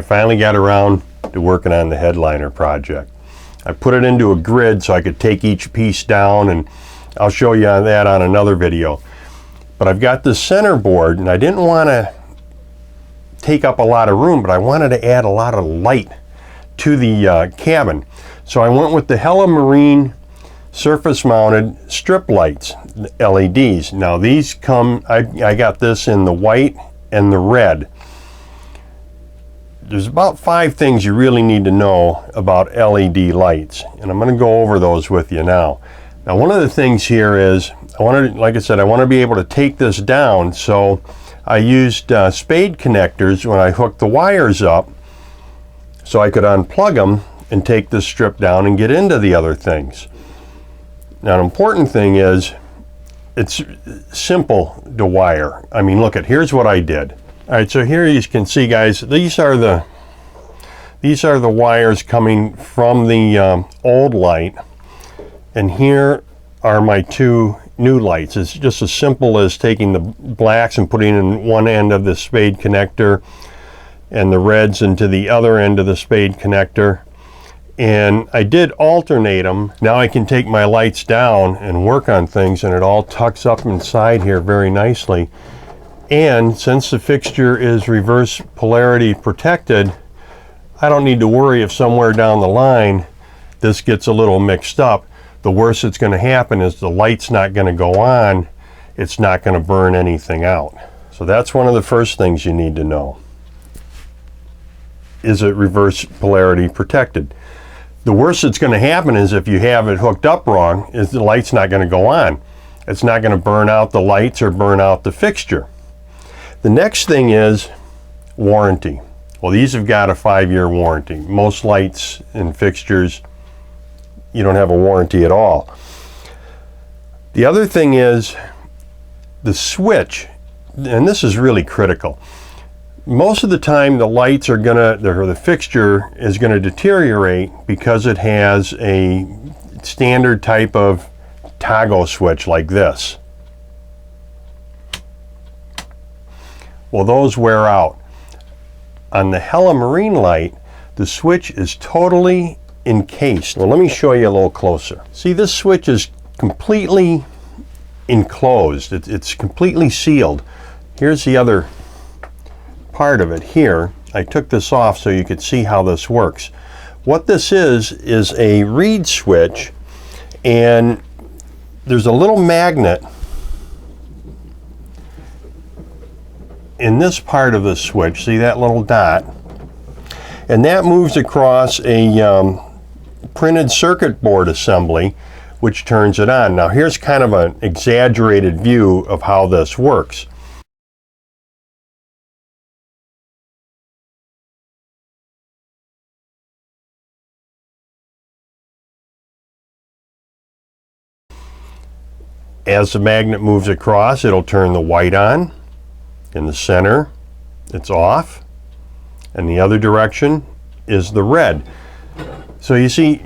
finally got around to working on the headliner project. I put it into a grid so I could take each piece down, and I'll show you on that on another video. But I've got this center board, and I didn't want to take up a lot of room, but I wanted to add a lot of light to the cabin. So I went with the NC'marinas surface mounted strip lights, LEDs. Now these come, I got this in the white and the red. There's about 5 things you really need to know about LED lights, and I'm going to go over those with you now. Now one of the things here is, like I said, I want to be able to take this down, so I used spade connectors when I hooked the wires up so I could unplug them and take this strip down and get into the other things. Now an important thing is it's simple to wire. I mean, look, here's what I did. All right, so here you can see, guys, these are the wires coming from the old light, and here are my 2 new lights. It's just as simple as taking the blacks and putting in one end of the spade connector and the reds into the other end of the spade connector. And I did alternate them. Now I can take my lights down and work on things, and it all tucks up inside here very nicely. And since the fixture is reverse polarity protected, I don't need to worry if somewhere down the line this gets a little mixed up. The worst that's going to happen is the light's not going to go on. It's not going to burn anything out. So that's one of the first things you need to know. Is it reverse polarity protected? The worst that's going to happen is if you have it hooked up wrong, is the light's not going to go on. It's not going to burn out the lights or burn out the fixture. The next thing is warranty. Well, these have got a 5-year warranty. Most lights and fixtures, you don't have a warranty at all. The other thing is the switch, and this is really critical. Most of the time the lights are the fixture is gonna deteriorate because it has a standard type of toggle switch like this. Well, those wear out. On the NC'marinas light, the switch is totally encased. Well, let me show you a little closer. See, this switch is completely enclosed. It's completely sealed. Here's the other part of it here. I took this off so you could see how this works. What this is a reed switch, and there's a little magnet in this part of the switch. See that little dot? And that moves across a printed circuit board assembly, which turns it on. Now here's kind of an exaggerated view of how this works. As the magnet moves across, it'll turn the white on. In the center, it's off, and the other direction is the red. So you see,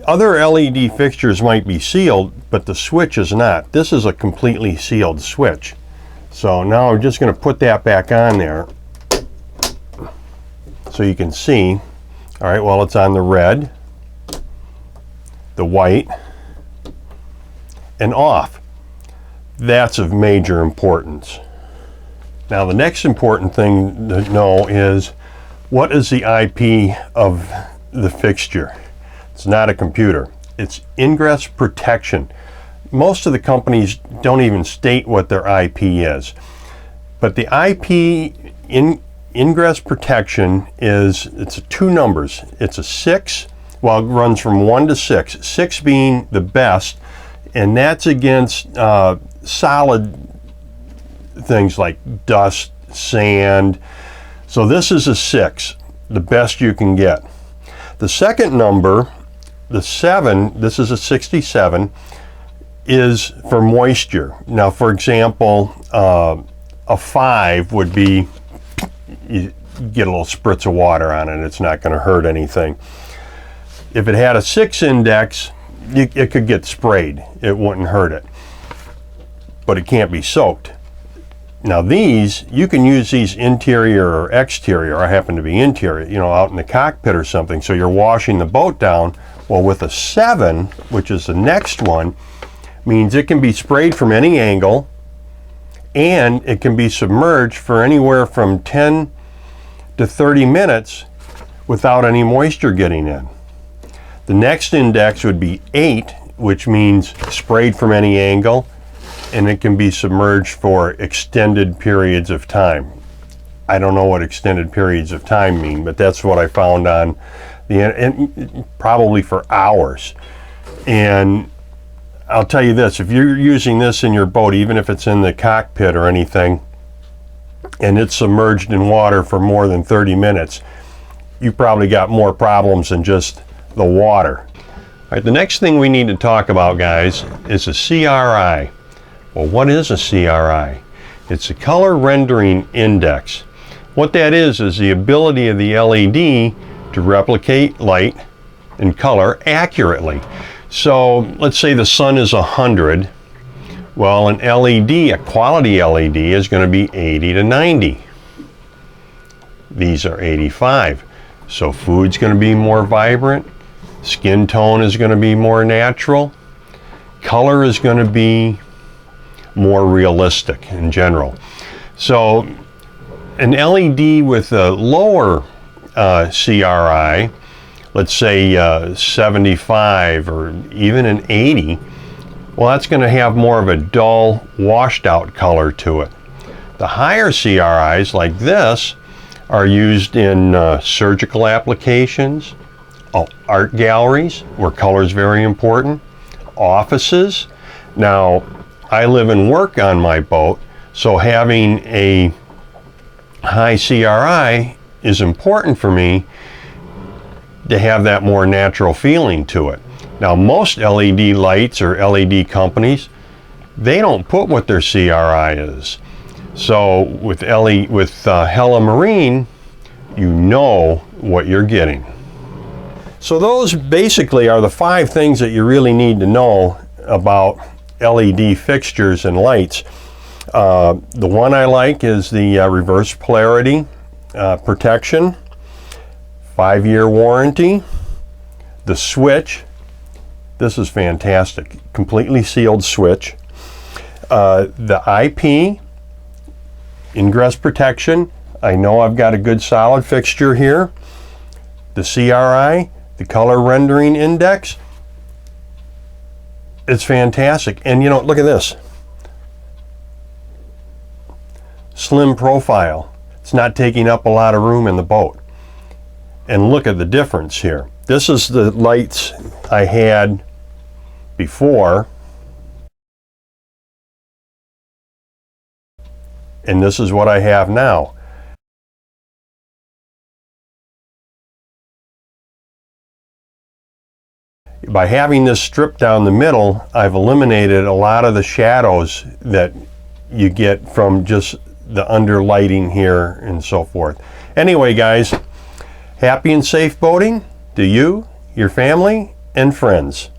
other LED fixtures might be sealed, but the switch is not. This is a completely sealed switch. So now I'm just going to put that back on there so you can see. All right, well, it's on the red, the white, and off. That's of major importance. Now the next important thing to know is, what is the IP of the fixture? It's not a computer. It's ingress protection. Most of the companies don't even state what their IP is. But the IP ingress protection it's 2 numbers. It's a 6, well, it runs from 1 to 6. 6 being the best, and that's against solid things like dust, sand. So this is a 6, the best you can get. The second number, the 7, this is a 67, is for moisture. Now, for example, a 5 would be, you get a little spritz of water on it, it's not going to hurt anything. If it had a 6 index, it could get sprayed. It wouldn't hurt it, but it can't be soaked. Now these, you can use these interior or exterior. I happen to be interior, you know, out in the cockpit or something. So you're washing the boat down. Well, with a 7, which is the next one, means it can be sprayed from any angle, and it can be submerged for anywhere from 10 to 30 minutes without any moisture getting in. The next index would be 8, which means sprayed from any angle, and it can be submerged for extended periods of time. I don't know what extended periods of time mean, but that's what I found on the and probably for hours. And I'll tell you this, if you're using this in your boat, even if it's in the cockpit or anything, and it's submerged in water for more than 30 minutes, you probably got more problems than just the water. All right, the next thing we need to talk about, guys, is a CRI. Well, what is a CRI? It's a color rendering index. What that is the ability of the LED to replicate light and color accurately. So let's say the sun is 100. Well, an LED, a quality LED, is going to be 80 to 90. These are 85. So food's going to be more vibrant. Skin tone is going to be more natural. Color is going to be more realistic in general. So an LED with a lower CRI, let's say 75 or even an 80, well, that's going to have more of a dull, washed out color to it. The higher CRIs like this are used in surgical applications, art galleries where color is very important, offices. Now, I live and work on my boat, so having a high CRI is important for me to have that more natural feeling to it. Now, most LED lights or LED companies, they don't put what their CRI is. So with Hella Marine, you know what you're getting. So those basically are the 5 things that you really need to know about LED fixtures and lights. The one I like is the reverse polarity protection, 5-year warranty. The switch, this is fantastic, completely sealed switch. The IP, ingress protection, I know I've got a good solid fixture here. The CRI, the color rendering index, it's fantastic. And you know, look at this. Slim profile. It's not taking up a lot of room in the boat. And look at the difference here. This is the lights I had before. And this is what I have now. By having this strip down the middle, I've eliminated a lot of the shadows that you get from just the underlighting here and so forth. Anyway, guys, happy and safe boating to you, your family, and friends.